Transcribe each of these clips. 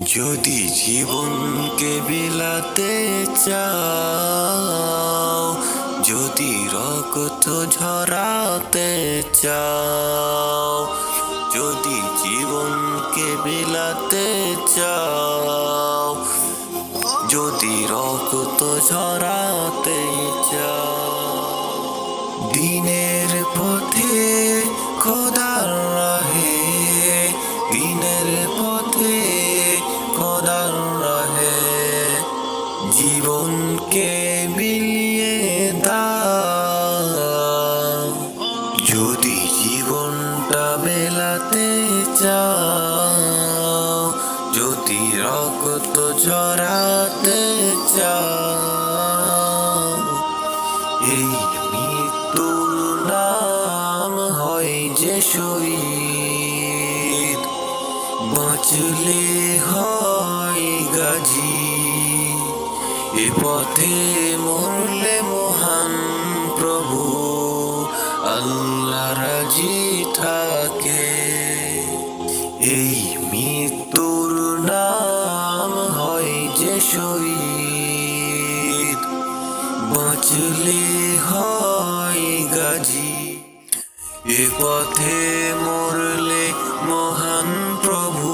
যদি জীবনকে বিলাতে চাও, যদি রক্ত ঝরাতে চাও, যদি জীবনকে বিলাতে চাও, যদি রক্ত ঝরাতে চাও, দিনের পথে খোদার রাহে, দিনের পথে খোদার রাহে জীবনকে বিলিয়ে দাও। যদি জীবনটা বেলাতে চাও, যদি রক্ত ঝরাতে চাও, এই মৃত্যুর নাম হয় যে শহীদ, বাঁচলে হয় গাজী। এ পথে মরলে মহান প্রভু আল্লাহ রাজি থাকে। এই মৃত্যুর নাম হয় যে শহীদ, বাঁচলে হয় গাজী। এ পথে মরলে মহান প্রভু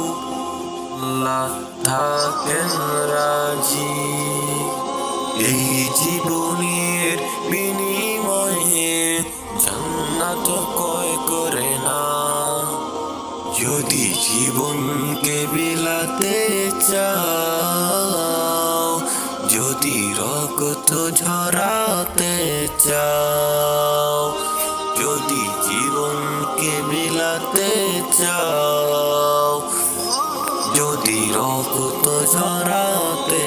আল্লাহ থাকেন রাজি। এই জীবনের বিনিময়ে জান্নাত ক্রয় করে না। যদি জীবনকে বিলাতে চাও, যদি রক্ত ঝরাতে চাও, যদি জীবনকে বিলাতে চাও, যদি রক্ত ঝরাতে